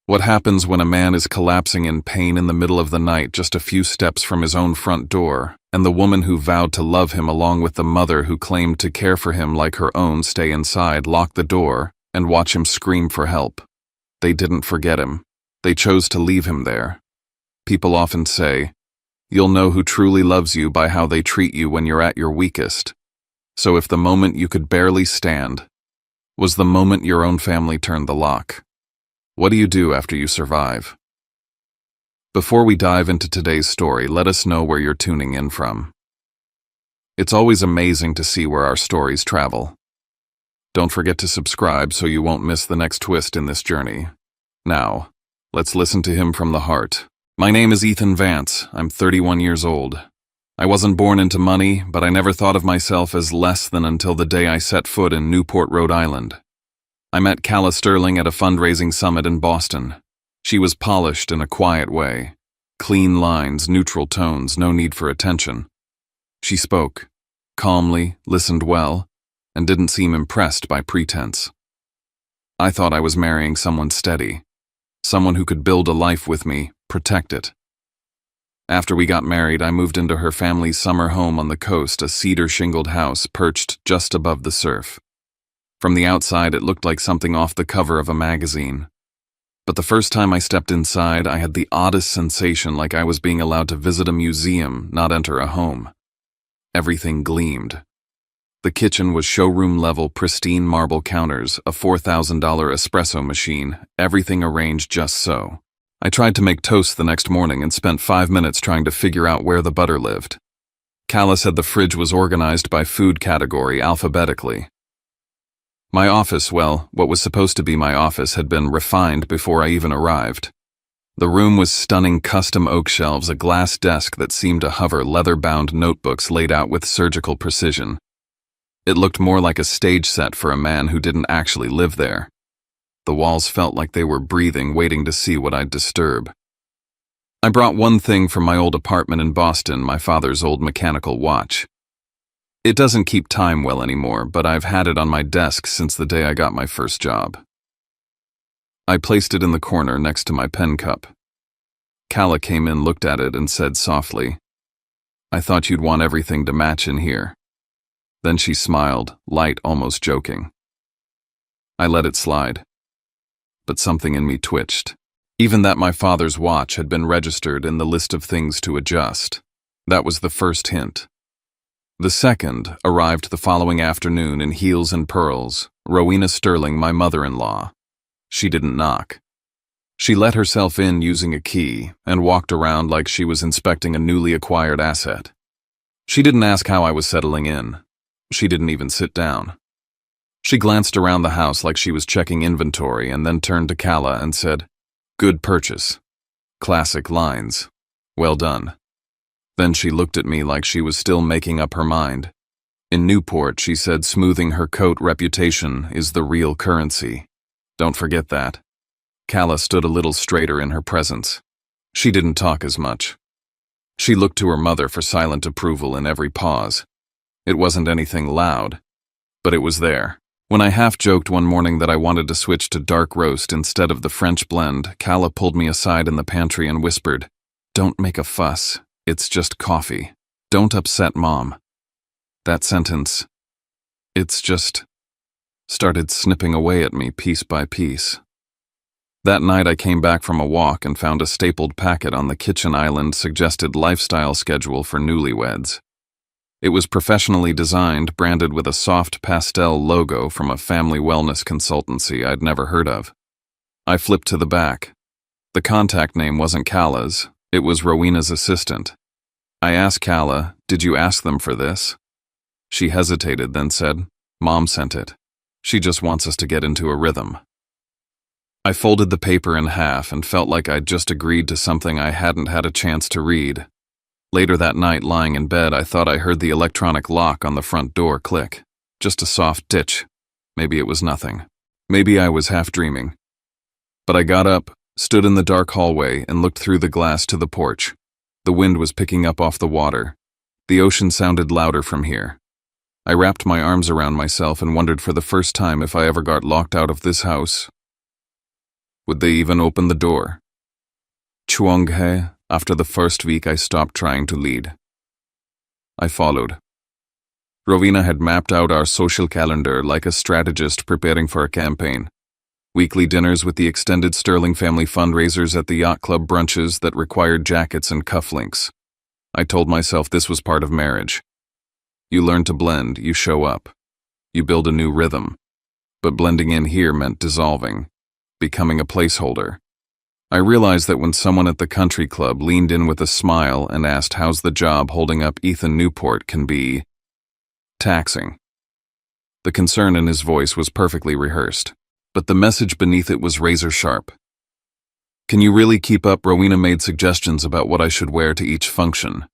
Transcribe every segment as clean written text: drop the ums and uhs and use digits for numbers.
What happens when a man is collapsing in pain in the middle of the night just a few steps from his own front door, and the woman who vowed to love him along with the mother who claimed to care for him like her own stay inside, lock the door, and watch him scream for help? They didn't forget him. They chose to leave him there. People often say, "You'll know who truly loves you by how they treat you when you're at your weakest." So if the moment you could barely stand was the moment your own family turned the lock, what do you do after you survive? Before we dive into today's story, let us know where you're tuning in from. It's always amazing to see where our stories travel. Don't forget to subscribe so you won't miss the next twist in this journey. Now, let's listen to him from the heart. My name is Ethan Vance. I'm 31 years old. I wasn't born into money, but I never thought of myself as less than until the day I set foot in Newport, Rhode Island. I met Calla Sterling at a fundraising summit in Boston. She was polished in a quiet way. Clean lines, neutral tones, no need for attention. She spoke, calmly, listened well, and didn't seem impressed by pretense. I thought I was marrying someone steady, someone who could build a life with me, protect it. After we got married, I moved into her family's summer home on the coast, a cedar-shingled house perched just above the surf. From the outside, it looked like something off the cover of a magazine. But the first time I stepped inside, I had the oddest sensation, like I was being allowed to visit a museum, not enter a home. Everything gleamed. The kitchen was showroom-level, pristine marble counters, a $4,000 espresso machine, everything arranged just so. I tried to make toast the next morning and spent 5 minutes trying to figure out where the butter lived. Calla said the fridge was organized by food category alphabetically. My office, well, what was supposed to be my office, had been refined before I even arrived. The room was stunning custom oak shelves, a glass desk that seemed to hover, leather-bound notebooks laid out with surgical precision. It looked more like a stage set for a man who didn't actually live there. The walls felt like they were breathing, waiting to see what I'd disturb. I brought one thing from my old apartment in Boston, my father's old mechanical watch. It doesn't keep time well anymore, but I've had it on my desk since the day I got my first job. I placed it in the corner next to my pen cup. Calla came in, looked at it, and said softly, "I thought you'd want everything to match in here." Then she smiled, light, almost joking. I let it slide. But something in me twitched. Even that my father's watch had been registered in the list of things to adjust. That was the first hint. The second arrived the following afternoon in heels and pearls, Rowena Sterling, my mother-in-law. She didn't knock. She let herself in using a key and walked around like she was inspecting a newly acquired asset. She didn't ask how I was settling in. She didn't even sit down. She glanced around the house like she was checking inventory and then turned to Calla and said, "Good purchase." Classic lines. Well done. Then she looked at me like she was still making up her mind. In Newport, she said, smoothing her coat, reputation is the real currency. Don't forget that. Calla stood a little straighter in her presence. She didn't talk as much. She looked to her mother for silent approval in every pause. It wasn't anything loud, but it was there. When I half-joked one morning that I wanted to switch to dark roast instead of the French blend, Calla pulled me aside in the pantry and whispered, "Don't make a fuss. It's just coffee. Don't upset Mom." That sentence, "it's just," started snipping away at me piece by piece. That night I came back from a walk and found a stapled packet on the kitchen island suggested lifestyle schedule for newlyweds. It was professionally designed, branded with a soft pastel logo from a family wellness consultancy I'd never heard of. I flipped to the back. The contact name wasn't Calla's. It was Rowena's assistant. I asked Calla, "Did you ask them for this?" She hesitated, then said, "Mom sent it. She just wants us to get into a rhythm." I folded the paper in half and felt like I'd just agreed to something I hadn't had a chance to read. Later that night, lying in bed, I thought I heard the electronic lock on the front door click. Just a soft titch. Maybe it was nothing. Maybe I was half dreaming. But I got up, stood in the dark hallway, and looked through the glass to the porch. The wind was picking up off the water. The ocean sounded louder from here. I wrapped my arms around myself and wondered for the first time if I ever got locked out of this house Would they even open the door? Chuanghe, after the first week I stopped trying to lead. I followed. Rowena had mapped out our social calendar like a strategist preparing for a campaign. Weekly dinners with the extended Sterling family fundraisers at the yacht club brunches that required jackets and cufflinks. I told myself this was part of marriage. You learn to blend, you show up. You build a new rhythm. But blending in here meant dissolving, becoming a placeholder. I realized that when someone at the country club leaned in with a smile and asked how's the job holding up Ethan Newport can be taxing. The concern in his voice was perfectly rehearsed, but the message beneath it was razor sharp. Can you really keep up? Rowena made suggestions about what I should wear to each function.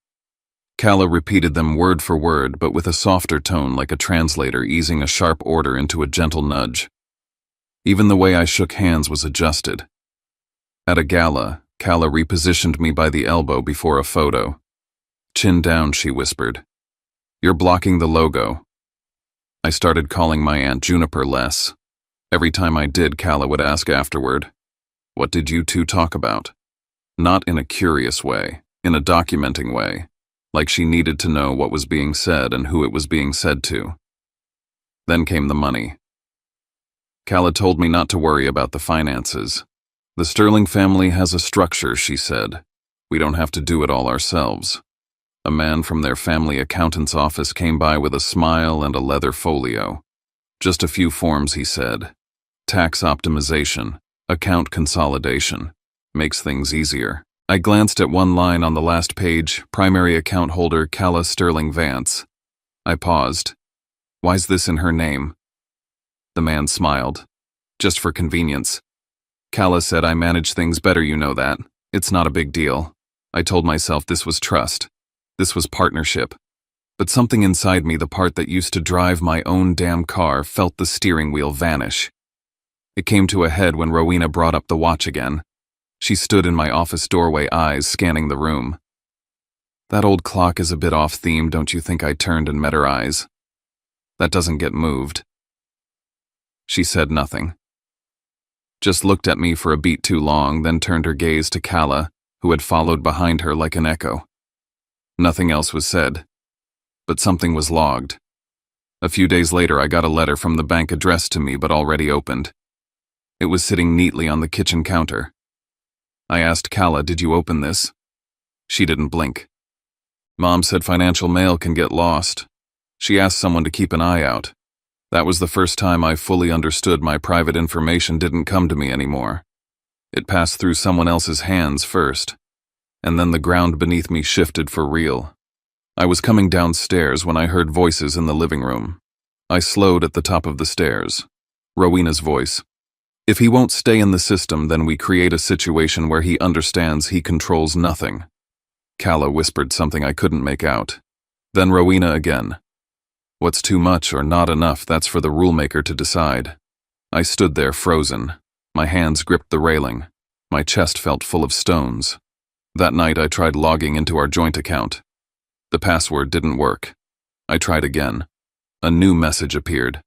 Calla repeated them word for word, but with a softer tone like a translator easing a sharp order into a gentle nudge. Even the way I shook hands was adjusted. At a gala, Calla repositioned me by the elbow before a photo. Chin down, she whispered. You're blocking the logo. I started calling my Aunt Juniper less. Every time I did, Calla would ask afterward, what did you two talk about? Not in a curious way, in a documenting way, like she needed to know what was being said and who it was being said to. Then came the money. Calla told me not to worry about the finances. The Sterling family has a structure, she said. We don't have to do it all ourselves. A man from their family accountant's office came by with a smile and a leather folio. Just a few forms, he said. Tax optimization, account consolidation, makes things easier. I glanced at one line on the last page, primary account holder Calla Sterling Vance. I paused. Why's this in her name? The man smiled. Just for convenience. Calla said I manage things better, you know that. It's not a big deal. I told myself this was trust. This was partnership. But something inside me, the part that used to drive my own damn car, felt the steering wheel vanish. It came to a head when Rowena brought up the watch again. She stood in my office doorway, eyes scanning the room. That old clock is a bit off theme, don't you think? I turned and met her eyes. That doesn't get moved. She said nothing. Just looked at me for a beat too long, then turned her gaze to Calla, who had followed behind her like an echo. Nothing else was said. But something was logged. A few days later, I got a letter from the bank addressed to me but already opened. It was sitting neatly on the kitchen counter. I asked Calla, did you open this? She didn't blink. Mom said financial mail can get lost. She asked someone to keep an eye out. That was the first time I fully understood my private information didn't come to me anymore. It passed through someone else's hands first, and then the ground beneath me shifted for real. I was coming downstairs when I heard voices in the living room. I slowed at the top of the stairs. Rowena's voice. If he won't stay in the system, then we create a situation where he understands he controls nothing. Calla whispered something I couldn't make out. Then Rowena again. What's too much or not enough, that's for the rulemaker to decide. I stood there frozen. My hands gripped the railing. My chest felt full of stones. That night I tried logging into our joint account. The password didn't work. I tried again. A new message appeared.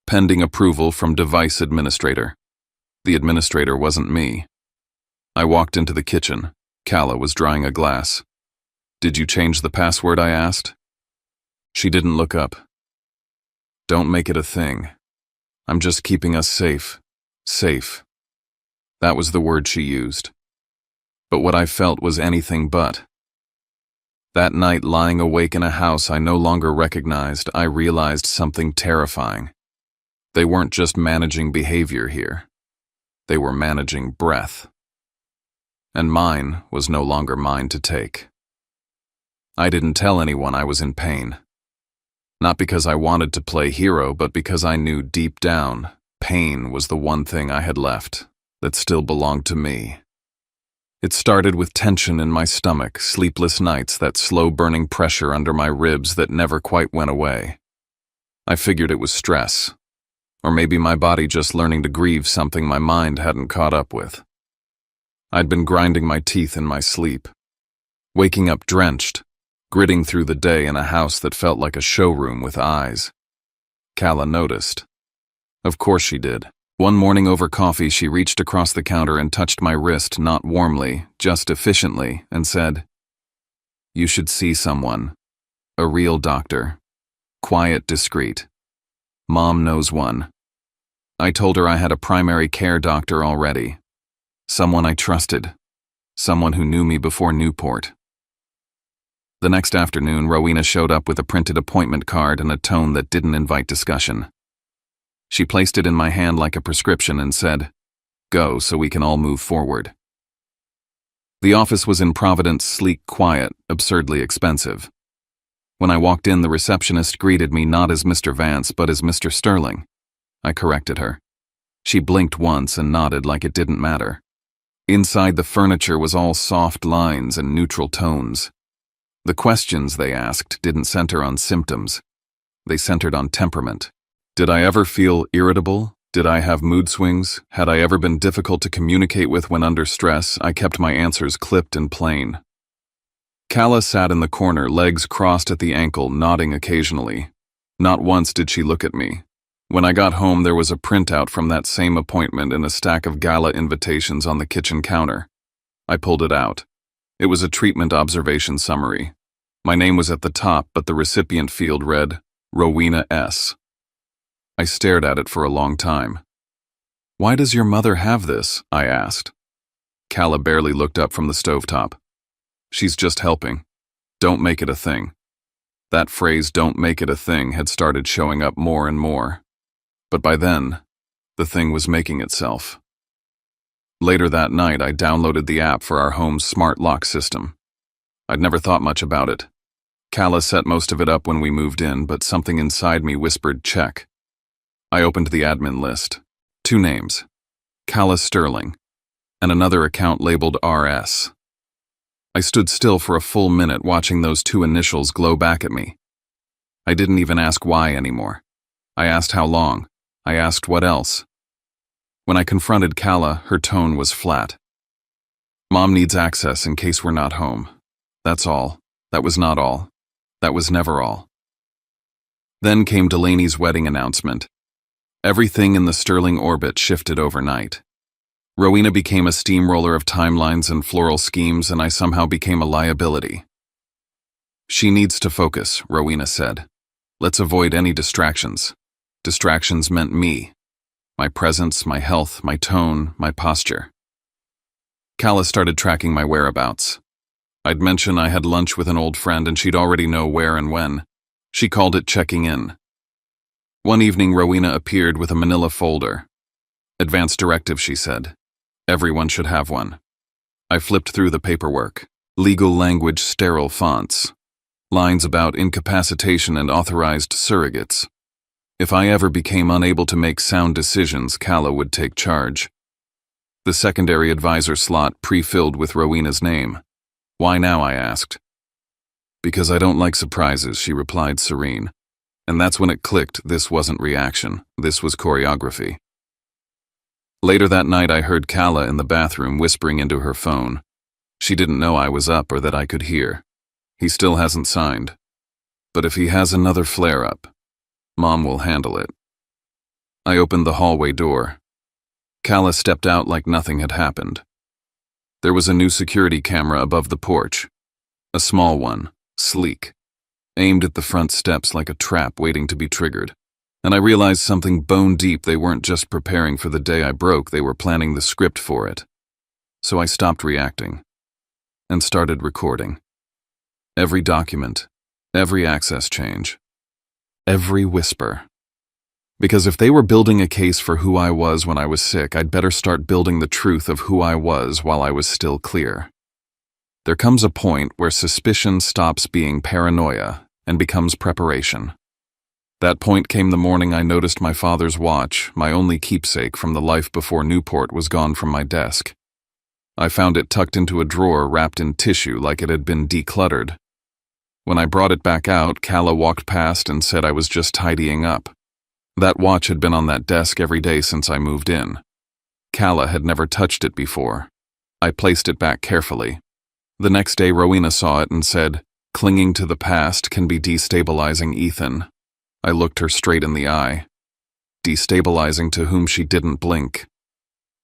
Pending approval from device administrator. The administrator wasn't me. I walked into the kitchen. Calla was drying a glass. Did you change the password? I asked. She didn't look up. Don't make it a thing. I'm just keeping us safe. Safe. That was the word she used. But what I felt was anything but. That night, lying awake in a house I no longer recognized, I realized something terrifying. They weren't just managing behavior here. They were managing breath. And mine was no longer mine to take. I didn't tell anyone I was in pain. Not because I wanted to play hero, but because I knew deep down, pain was the one thing I had left that still belonged to me. It started with tension in my stomach, sleepless nights, that slow burning pressure under my ribs that never quite went away. I figured it was stress. Or maybe my body just learning to grieve something my mind hadn't caught up with. I'd been grinding my teeth in my sleep, waking up drenched, gritting through the day in a house that felt like a showroom with eyes. Calla noticed. Of course she did. One morning over coffee, she reached across the counter and touched my wrist, not warmly, just efficiently, and said, "You should see someone. A real doctor. Quiet, discreet. Mom knows one." I told her I had a primary care doctor already. Someone I trusted. Someone who knew me before Newport. The next afternoon, Rowena showed up with a printed appointment card and a tone that didn't invite discussion. She placed it in my hand like a prescription and said, "Go so we can all move forward." The office was in Providence, sleek, quiet, absurdly expensive. When I walked in, the receptionist greeted me not as Mr. Vance but as Mr. Sterling. I corrected her. She blinked once and nodded like it didn't matter. Inside, the furniture was all soft lines and neutral tones. The questions they asked didn't center on symptoms. They centered on temperament. Did I ever feel irritable? Did I have mood swings? Had I ever been difficult to communicate with when under stress? I kept my answers clipped and plain. Calla sat in the corner, legs crossed at the ankle, nodding occasionally. Not once did she look at me. When I got home, there was a printout from that same appointment and a stack of gala invitations on the kitchen counter. I pulled it out. It was a treatment observation summary. My name was at the top, but the recipient field read, Rowena S. I stared at it for a long time. "Why does your mother have this?" I asked. Calla barely looked up from the stovetop. "She's just helping. Don't make it a thing." That phrase, "don't make it a thing," had started showing up more and more. But by then, the thing was making itself. Later that night, I downloaded the app for our home's smart lock system. I'd never thought much about it. Calla set most of it up when we moved in, but something inside me whispered check. I opened the admin list. 2 names, Calla Sterling, and another account labeled RS. I stood still for a full minute watching those 2 initials glow back at me. I didn't even ask why anymore. I asked how long. I asked what else. When I confronted Calla, her tone was flat. "Mom needs access in case we're not home. That's all. That was not all. That was never all." Then came Delaney's wedding announcement. Everything in the Sterling orbit shifted overnight. Rowena became a steamroller of timelines and floral schemes, and I somehow became a liability. "She needs to focus," Rowena said. "Let's avoid any distractions." Distractions meant me. My presence, my health, my tone, my posture. Calla started tracking my whereabouts. I'd mention I had lunch with an old friend and she'd already know where and when. She called it checking in. One evening, Rowena appeared with a manila folder. "Advance directive," she said. "Everyone should have one." I flipped through the paperwork. Legal language, sterile fonts. Lines about incapacitation and authorized surrogates. If I ever became unable to make sound decisions, Calla would take charge. The secondary advisor slot pre-filled with Rowena's name. "Why now?" I asked. "Because I don't like surprises," she replied, serene. And that's when it clicked. This wasn't reaction. This was choreography. Later that night, I heard Calla in the bathroom whispering into her phone. She didn't know I was up or that I could hear. "He still hasn't signed. But if he has another flare-up, Mom will handle it." I opened the hallway door. Calla stepped out like nothing had happened. There was a new security camera above the porch. A small one, sleek, aimed at the front steps like a trap waiting to be triggered. And I realized something bone deep. They weren't just preparing for the day I broke, they were planning the script for it. So I stopped reacting and started recording. Every document, every access change, every whisper. Because if they were building a case for who I was when I was sick, I'd better start building the truth of who I was while I was still clear. There comes a point where suspicion stops being paranoia and becomes preparation. That point came the morning I noticed my father's watch, my only keepsake from the life before Newport, was gone from my desk. I found it tucked into a drawer wrapped in tissue like it had been decluttered. When I brought it back out, Calla walked past and said I was just tidying up. That watch had been on that desk every day since I moved in. Calla had never touched it before. I placed it back carefully. The next day, Rowena saw it and said, "Clinging to the past can be destabilizing, Ethan." I looked her straight in the eye. destabilizing to whom she didn't blink.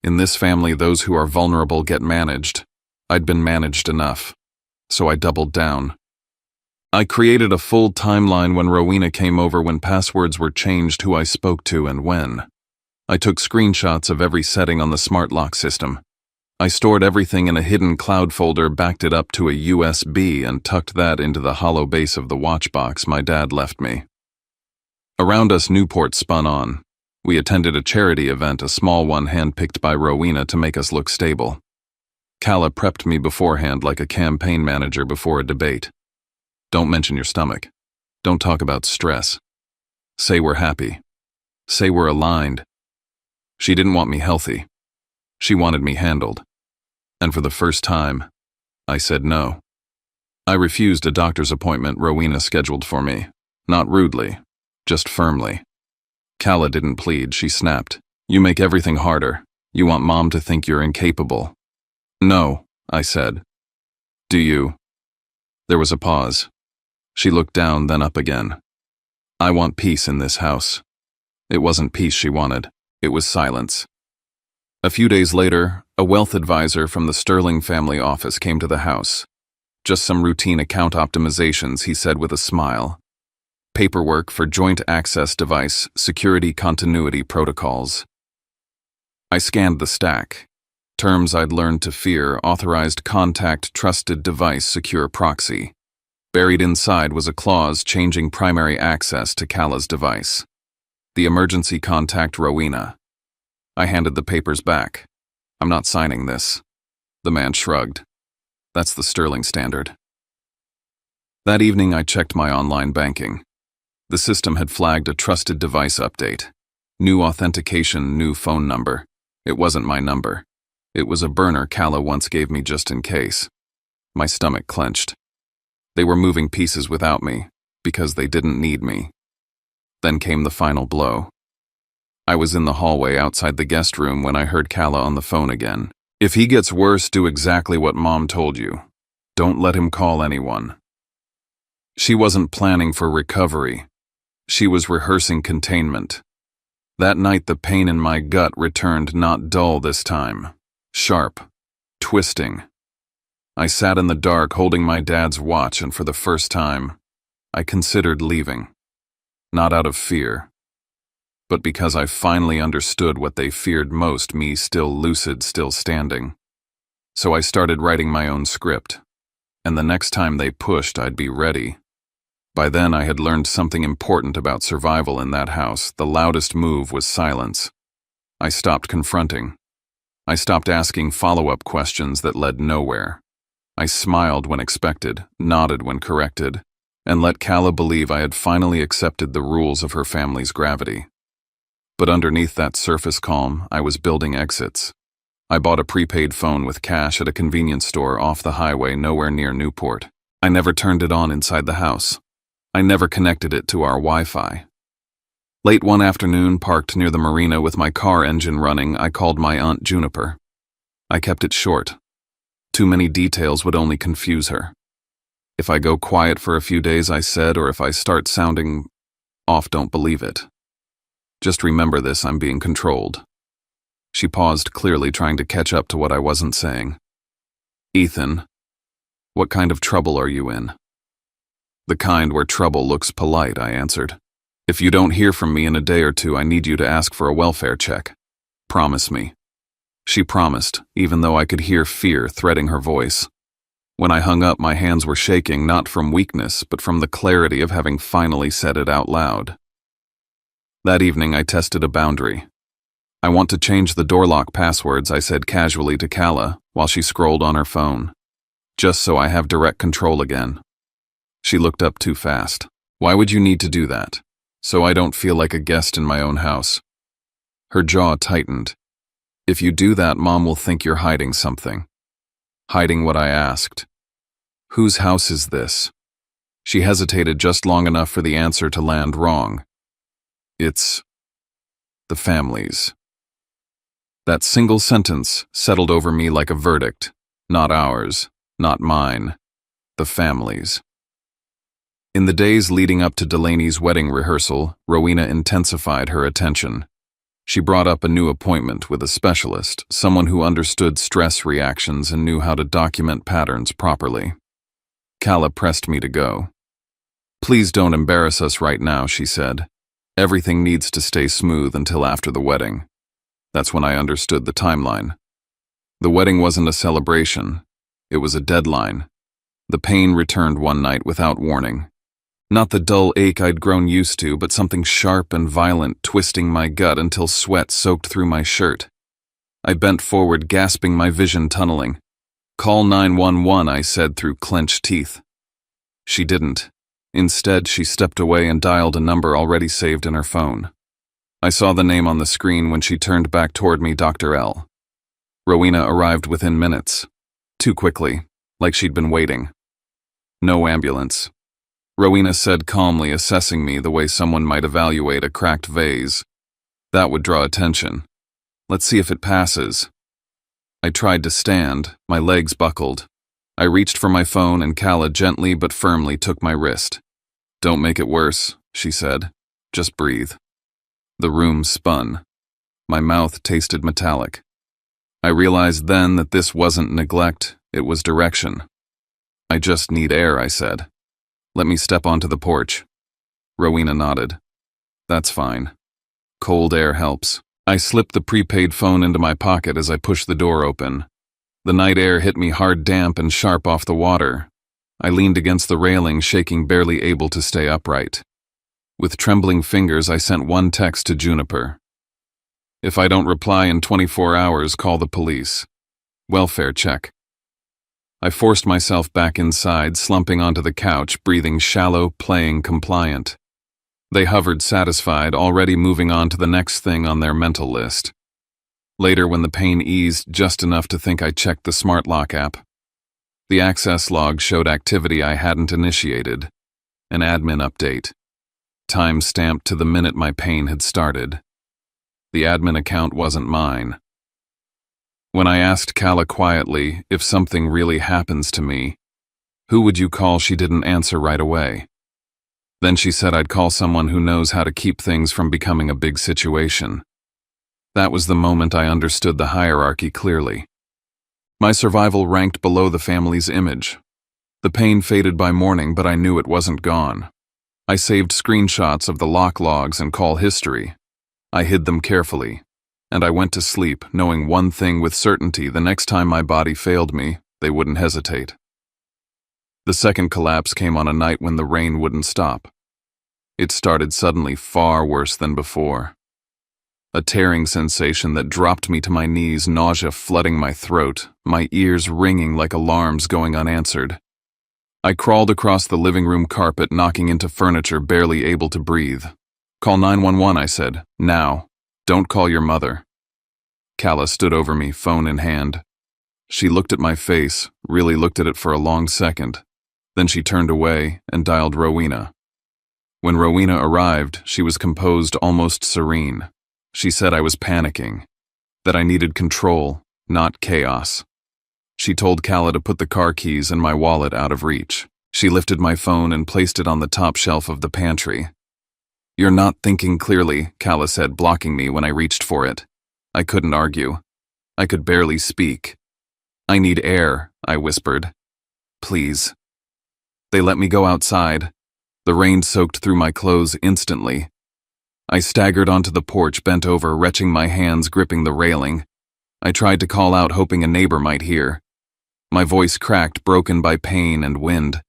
In this family, those who are vulnerable get managed. I'd been managed enough, so I doubled down. I created a full timeline when Rowena came over, when passwords were changed, who I spoke to, and when. I took screenshots of every setting on the smart lock system. I stored everything in a hidden cloud folder, backed it up to a USB, and tucked that into the hollow base of the watch box my dad left me. Around us, Newport spun on. We attended a charity event, a small one handpicked by Rowena to make us look stable. Calla prepped me beforehand like a campaign manager before a debate. Don't mention your stomach. Don't talk about stress. Say we're happy. Say we're aligned. She didn't want me healthy. She wanted me handled. And for the first time, I said no. I refused a doctor's appointment Rowena scheduled for me. Not rudely, just firmly. Calla didn't plead, she snapped. You make everything harder. You want Mom to think you're incapable. No, I said. Do you? There was a pause. She looked down, then up again. I want peace in this house. It wasn't peace she wanted. It was silence. A few days later, a wealth advisor from the Sterling family office came to the house. Just some routine account optimizations, he said with a smile. Paperwork for joint access device security continuity protocols. I scanned the stack. Terms I'd learned to fear: authorized contact, trusted device, secure proxy. Buried inside was a clause changing primary access to Calla's device. The emergency contact Rowena. I handed the papers back. I'm not signing this. The man shrugged. That's the Sterling standard. That evening I checked my online banking. The system had flagged a trusted device update. New authentication, new phone number. It wasn't my number. It was a burner Calla once gave me just in case. My stomach clenched. They were moving pieces without me, because they didn't need me. Then came the final blow. I was in the hallway outside the guest room when I heard Calla on the phone again. If he gets worse, do exactly what Mom told you. Don't let him call anyone. She wasn't planning for recovery. She was rehearsing containment. That night the pain in my gut returned, not dull this time. Sharp. Twisting. I sat in the dark holding my dad's watch, and for the first time, I considered leaving. Not out of fear, but because I finally understood what they feared most, me still lucid, still standing. So I started writing my own script, and the next time they pushed, I'd be ready. By then I had learned something important about survival in that house. The loudest move was silence. I stopped confronting. I stopped asking follow-up questions that led nowhere. I smiled when expected, nodded when corrected, and let Calla believe I had finally accepted the rules of her family's gravity. But underneath that surface calm, I was building exits. I bought a prepaid phone with cash at a convenience store off the highway nowhere near Newport. I never turned it on inside the house. I never connected it to our Wi-Fi. Late one afternoon, parked near the marina with my car engine running, I called my Aunt Juniper. I kept it short. Too many details would only confuse her. If I go quiet for a few days, I said, or if I start sounding off, don't believe it. Just remember this, I'm being controlled. She paused, clearly trying to catch up to what I wasn't saying. Ethan, what kind of trouble are you in? The kind where trouble looks polite, I answered. If you don't hear from me in a day or two, I need you to ask for a welfare check. Promise me. She promised, even though I could hear fear threading her voice. When I hung up, my hands were shaking, not from weakness, but from the clarity of having finally said it out loud. That evening, I tested a boundary. I want to change the door lock passwords, I said casually to Calla while she scrolled on her phone. Just so I have direct control again. She looked up too fast. Why would you need to do that? So I don't feel like a guest in my own house. Her jaw tightened. If you do that, Mom will think you're hiding something. Hiding what I asked. Whose house is this? She hesitated just long enough for the answer to land wrong. It's the family's. That single sentence settled over me like a verdict. Not ours, not mine, the family's. In the days leading up to Delaney's wedding rehearsal, Rowena intensified her attention. She brought up a new appointment with a specialist, someone who understood stress reactions and knew how to document patterns properly. Calla pressed me to go. "Please don't embarrass us right now," she said. "Everything needs to stay smooth until after the wedding." That's when I understood the timeline. The wedding wasn't a celebration. It was a deadline. The pain returned one night without warning. Not the dull ache I'd grown used to, but something sharp and violent twisting my gut until sweat soaked through my shirt. I bent forward, gasping, my vision tunneling. "Call 911, I said through clenched teeth. She didn't. Instead, she stepped away and dialed a number already saved in her phone. I saw the name on the screen when she turned back toward me, Dr. L. Rowena arrived within minutes. Too quickly, like she'd been waiting. No ambulance. Rowena said calmly, assessing me the way someone might evaluate a cracked vase. That would draw attention. Let's see if it passes. I tried to stand, my legs buckled. I reached for my phone and Calla gently but firmly took my wrist. "Don't make it worse," she said. "Just breathe." The room spun. My mouth tasted metallic. I realized then that this wasn't neglect, it was direction. "I just need air," I said. "Let me step onto the porch." Rowena nodded. "That's fine. Cold air helps." I slipped the prepaid phone into my pocket as I pushed the door open. The night air hit me hard, damp, and sharp off the water. I leaned against the railing, shaking, barely able to stay upright. With trembling fingers, I sent one text to Juniper. "If I don't reply in 24 hours, call the police. Welfare check." I forced myself back inside, slumping onto the couch, breathing shallow, playing compliant. They hovered satisfied, already moving on to the next thing on their mental list. Later, when the pain eased just enough to think, I checked the smart lock app. The access log showed activity I hadn't initiated. An admin update. Time stamped to the minute my pain had started. The admin account wasn't mine. When I asked Calla quietly, "If something really happens to me, who would you call?" she didn't answer right away. Then she said, "I'd call someone who knows how to keep things from becoming a big situation." That was the moment I understood the hierarchy clearly. My survival ranked below the family's image. The pain faded by morning, but I knew it wasn't gone. I saved screenshots of the lock logs and call history. I hid them carefully. And I went to sleep, knowing one thing with certainty: the next time my body failed me, they wouldn't hesitate. The second collapse came on a night when the rain wouldn't stop. It started suddenly, far worse than before. A tearing sensation that dropped me to my knees, nausea flooding my throat, my ears ringing like alarms going unanswered. I crawled across the living room carpet, knocking into furniture, barely able to breathe. "Call 911, I said. "Now. Don't call your mother." Calla stood over me, phone in hand. She looked at my face, really looked at it for a long second. Then she turned away and dialed Rowena. When Rowena arrived, she was composed, almost serene. She said I was panicking, that I needed control, not chaos. She told Calla to put the car keys and my wallet out of reach. She lifted my phone and placed it on the top shelf of the pantry. "You're not thinking clearly," Calla said, blocking me when I reached for it. I couldn't argue. I could barely speak. "I need air," I whispered. "Please." They let me go outside. The rain soaked through my clothes instantly. I staggered onto the porch, bent over, retching my hands gripping the railing. I tried to call out, hoping a neighbor might hear. My voice cracked, broken by pain and wind.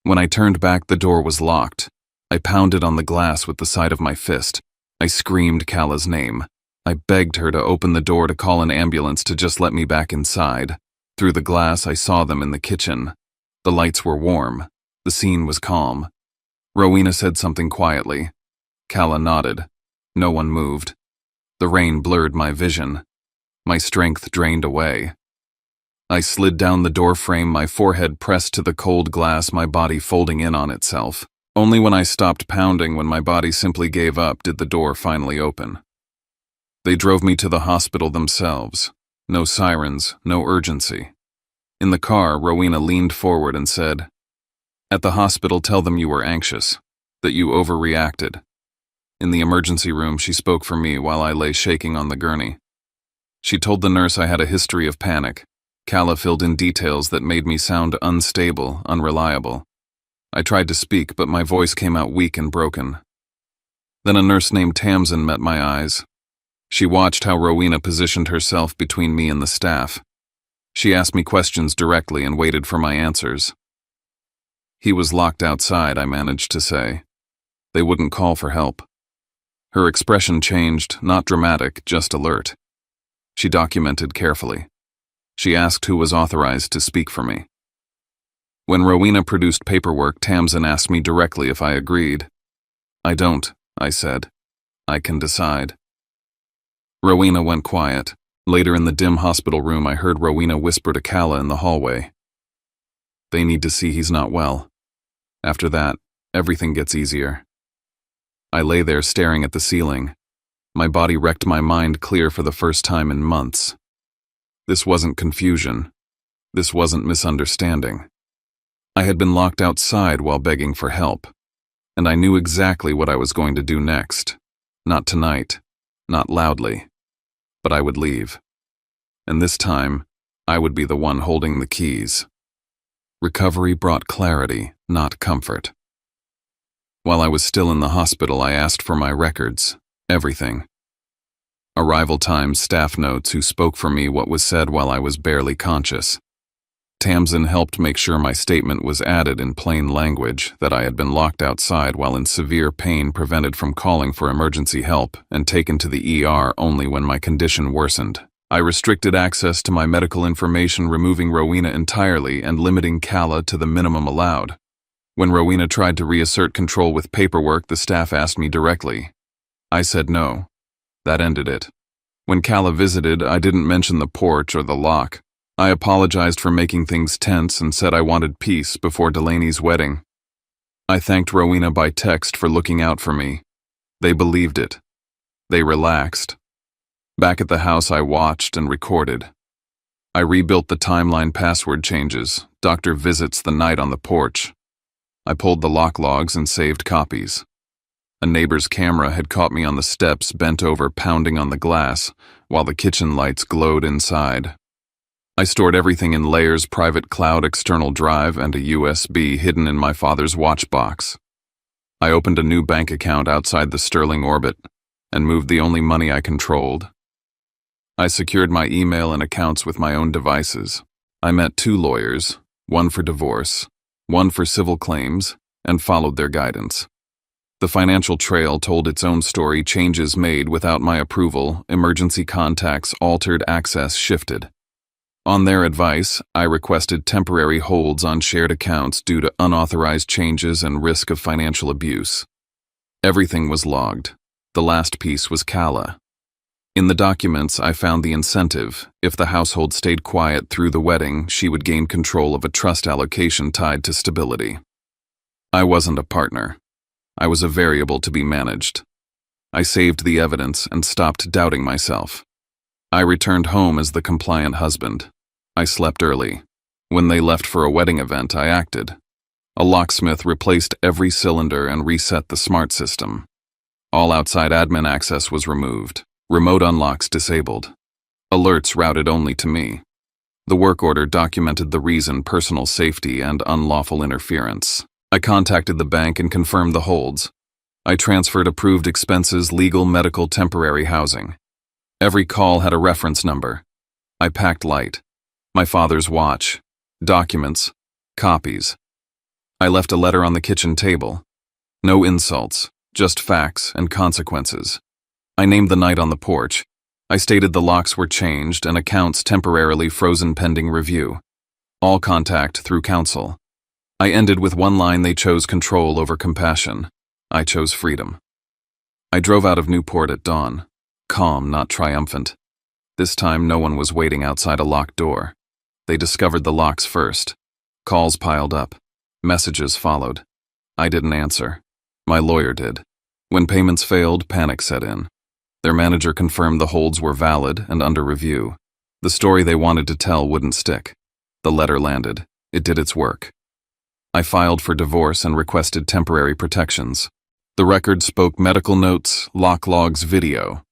When I turned back, the door was locked. I pounded on the glass with the side of my fist. I screamed Calla's name. I begged her to open the door, to call an ambulance, to just let me back inside. Through the glass, I saw them in the kitchen. The lights were warm. The scene was calm. Rowena said something quietly. Calla nodded. No one moved. The rain blurred my vision. My strength drained away. I slid down the door frame, my forehead pressed to the cold glass, my body folding in on itself. Only when I stopped pounding, when my body simply gave up, did the door finally open. They drove me to the hospital themselves. No sirens, no urgency. In the car, Rowena leaned forward and said, "At the hospital, tell them you were anxious, that you overreacted. In the emergency room, she spoke for me while I lay shaking on the gurney. She told the nurse I had a history of panic. Calla filled in details that made me sound unstable, unreliable. I tried to speak, but my voice came out weak and broken. Then a nurse named Tamsin met my eyes. She watched how Rowena positioned herself between me and the staff. She asked me questions directly and waited for my answers. "He was locked outside," I managed to say. "They wouldn't call for help." Her expression changed, not dramatic, just alert. She documented carefully. She asked who was authorized to speak for me. When Rowena produced paperwork, Tamsin asked me directly if I agreed. "I don't," I said. "I can decide." Rowena went quiet. Later in the dim hospital room, I heard Rowena whisper to Calla in the hallway. "They need to see he's not well. After that, everything gets easier." I lay there staring at the ceiling. My body wrecked my mind clear for the first time in months. This wasn't confusion. This wasn't misunderstanding. I had been locked outside while begging for help, and I knew exactly what I was going to do next. Not tonight, not loudly, but I would leave. And this time, I would be the one holding the keys. Recovery brought clarity, not comfort. While I was still in the hospital, I asked for my records, everything. Arrival times, staff notes, who spoke for me, what was said while I was barely conscious. Tamsin helped make sure my statement was added in plain language, that I had been locked outside while in severe pain, prevented from calling for emergency help, and taken to the ER only when my condition worsened. I restricted access to my medical information, removing Rowena entirely and limiting Calla to the minimum allowed. When Rowena tried to reassert control with paperwork, the staff asked me directly. I said no. That ended it. When Calla visited, I didn't mention the porch or the lock. I apologized for making things tense and said I wanted peace before Delaney's wedding. I thanked Rowena by text for looking out for me. They believed it. They relaxed. Back at the house, I watched and recorded. I rebuilt the timeline, password changes, doctor visits, the night on the porch. I pulled the lock logs and saved copies. A neighbor's camera had caught me on the steps, bent over, pounding on the glass, while the kitchen lights glowed inside. I stored everything in layers, private cloud, external drive, and a USB hidden in my father's watch box. I opened a new bank account outside the Sterling orbit and moved the only money I controlled. I secured my email and accounts with my own devices. I met 2 lawyers, one for divorce, one for civil claims, and followed their guidance. The financial trail told its own story, changes made without my approval, emergency contacts altered, access shifted. On their advice, I requested temporary holds on shared accounts due to unauthorized changes and risk of financial abuse. Everything was logged. The last piece was Calla. In the documents, I found the incentive. If the household stayed quiet through the wedding, she would gain control of a trust allocation tied to stability. I wasn't a partner. I was a variable to be managed. I saved the evidence and stopped doubting myself. I returned home as the compliant husband. I slept early. When they left for a wedding event, I acted. A locksmith replaced every cylinder and reset the smart system. All outside admin access was removed. Remote unlocks disabled. Alerts routed only to me. The work order documented the reason: personal safety and unlawful interference. I contacted the bank and confirmed the holds. I transferred approved expenses, legal, medical, temporary housing. Every call had a reference number. I packed light. My father's watch, documents, copies. I left a letter on the kitchen table. No insults, just facts and consequences. I named the night on the porch. I stated the locks were changed and accounts temporarily frozen pending review. All contact through counsel. I ended with one line: they chose control over compassion. I chose freedom. I drove out of Newport at dawn. Calm, not triumphant. This time, no one was waiting outside a locked door. They discovered the locks first. Calls piled up. Messages followed. I didn't answer. My lawyer did. When payments failed, panic set in. Their manager confirmed the holds were valid and under review. The story they wanted to tell wouldn't stick. The letter landed. It did its work. I filed for divorce and requested temporary protections. The record spoke medical notes, lock logs, video.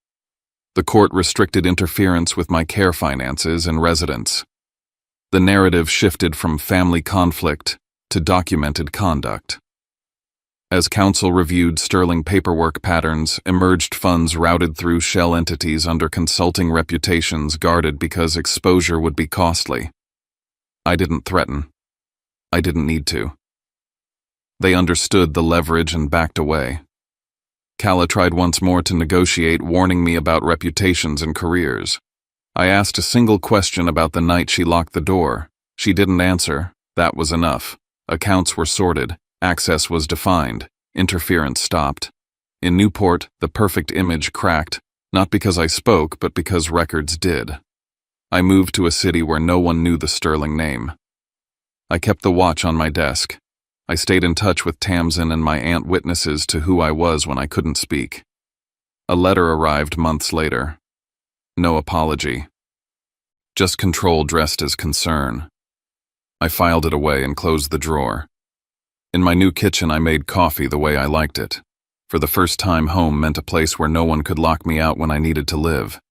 The court restricted interference with my care finances and residence. The narrative shifted from family conflict to documented conduct. As counsel reviewed sterling paperwork patterns, emerged funds routed through shell entities under consulting reputations guarded because exposure would be costly. I didn't threaten. I didn't need to. They understood the leverage and backed away. Kala tried once more to negotiate, warning me about reputations and careers. I asked a single question about the night she locked the door. She didn't answer. That was enough. Accounts were sorted. Access was defined. Interference stopped. In Newport, the perfect image cracked, not because I spoke, but because records did. I moved to a city where no one knew the Sterling name. I kept the watch on my desk. I stayed in touch with Tamsin and my aunt, witnesses to who I was when I couldn't speak. A letter arrived months later. No apology. Just control dressed as concern. I filed it away and closed the drawer. In my new kitchen, I made coffee the way I liked it. For the first time, home meant a place where no one could lock me out when I needed to live.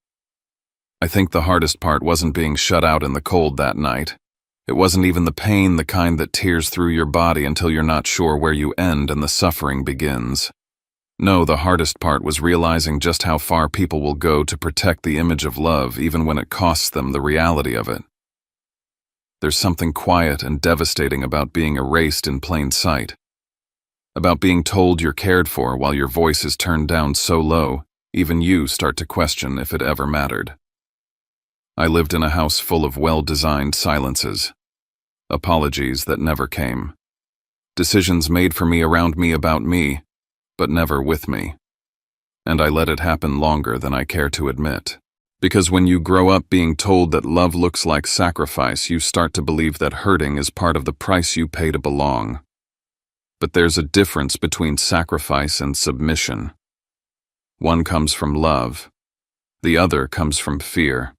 I think the hardest part wasn't being shut out in the cold that night. It wasn't even the pain, the kind that tears through your body until you're not sure where you end and the suffering begins. No, the hardest part was realizing just how far people will go to protect the image of love, even when it costs them the reality of it. There's something quiet and devastating about being erased in plain sight. About being told you're cared for while your voice is turned down so low, even you start to question if it ever mattered. I lived in a house full of well-designed silences. Apologies that never came. Decisions made for me around me about me, but never with me. And I let it happen longer than I care to admit. Because when you grow up being told that love looks like sacrifice, you start to believe that hurting is part of the price you pay to belong. But there's a difference between sacrifice and submission. One comes from love. The other comes from fear.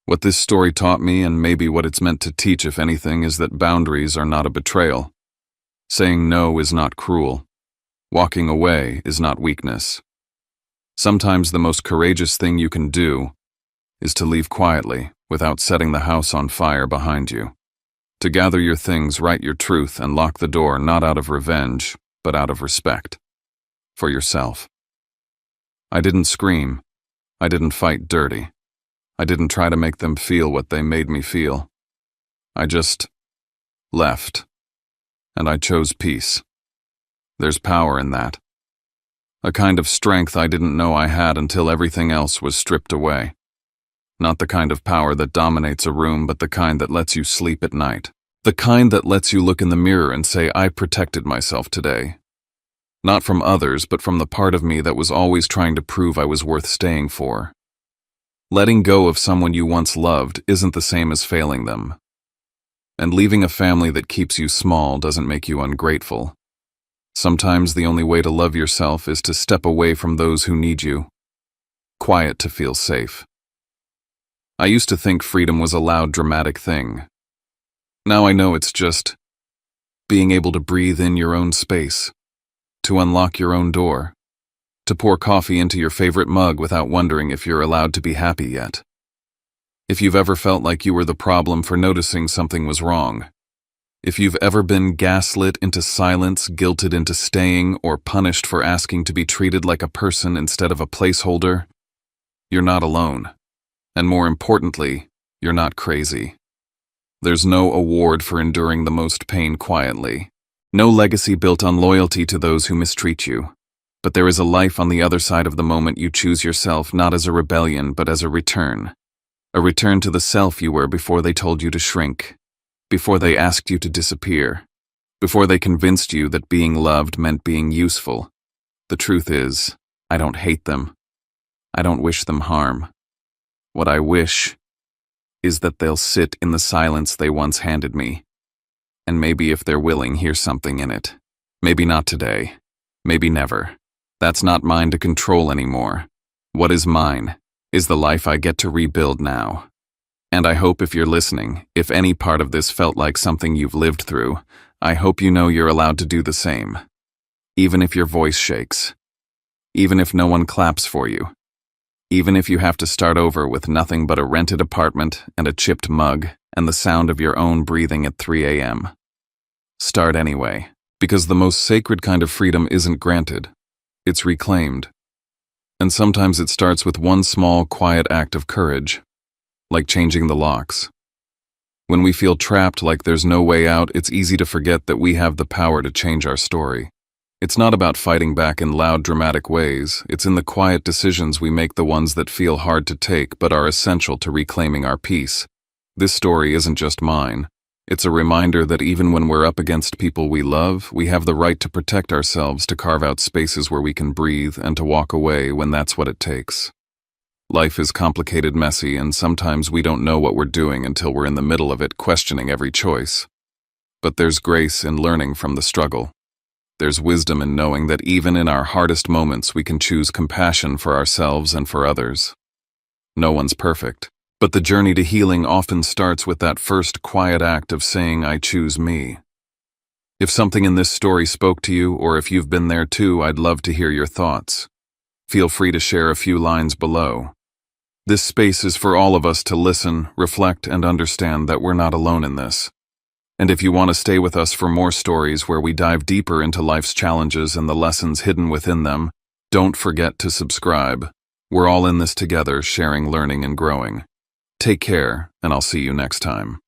What this story taught me, and maybe what it's meant to teach if anything, is that boundaries are not a betrayal. Saying no is not cruel. Walking away is not weakness. Sometimes the most courageous thing you can do is to leave quietly without setting the house on fire behind you. To gather your things, write your truth, and lock the door not out of revenge, but out of respect. For yourself. I didn't scream. I didn't fight dirty. I didn't try to make them feel what they made me feel. I just left. And I chose peace. There's power in that. A kind of strength I didn't know I had until everything else was stripped away. Not the kind of power that dominates a room, but the kind that lets you sleep at night. The kind that lets you look in the mirror and say, I protected myself today. Not from others, but from the part of me that was always trying to prove I was worth staying for. Letting go of someone you once loved isn't the same as failing them. And leaving a family that keeps you small doesn't make you ungrateful. Sometimes the only way to love yourself is to step away from those who need you. Quiet to feel safe. I used to think freedom was a loud, dramatic thing. Now I know it's just being able to breathe in your own space, to unlock your own door, to pour coffee into your favorite mug without wondering if you're allowed to be happy yet. If you've ever felt like you were the problem for noticing something was wrong, if you've ever been gaslit into silence, guilted into staying, or punished for asking to be treated like a person instead of a placeholder, you're not alone. And more importantly, you're not crazy. There's no award for enduring the most pain quietly. No legacy built on loyalty to those who mistreat you. But there is a life on the other side of the moment you choose yourself, not as a rebellion, but as a return. A return to the self you were before they told you to shrink, before they asked you to disappear, before they convinced you that being loved meant being useful. The truth is, I don't hate them. I don't wish them harm. What I wish is that they'll sit in the silence they once handed me. And maybe if they're willing, hear something in it. Maybe not today. Maybe never. That's not mine to control anymore. What is mine is the life I get to rebuild now. And I hope if you're listening, if any part of this felt like something you've lived through, I hope you know you're allowed to do the same. Even if your voice shakes. Even if no one claps for you. Even if you have to start over with nothing but a rented apartment and a chipped mug and the sound of your own breathing at 3 a.m. Start anyway, because the most sacred kind of freedom isn't granted, it's reclaimed. And sometimes it starts with one small, quiet act of courage, like changing the locks. When we feel trapped like there's no way out, it's easy to forget that we have the power to change our story. It's not about fighting back in loud, dramatic ways. It's in the quiet decisions we make, the ones that feel hard to take but are essential to reclaiming our peace. This story isn't just mine. It's a reminder that even when we're up against people we love, we have the right to protect ourselves, to carve out spaces where we can breathe, and to walk away when that's what it takes. Life is complicated, messy, and sometimes we don't know what we're doing until we're in the middle of it, questioning every choice. But there's grace in learning from the struggle. There's wisdom in knowing that even in our hardest moments we can choose compassion for ourselves and for others. No one's perfect, but the journey to healing often starts with that first quiet act of saying, "I choose me." If something in this story spoke to you, or if you've been there too, I'd love to hear your thoughts. Feel free to share a few lines below. This space is for all of us to listen, reflect, and understand that we're not alone in this. And if you want to stay with us for more stories where we dive deeper into life's challenges and the lessons hidden within them, don't forget to subscribe. We're all in this together, sharing, learning, and growing. Take care, and I'll see you next time.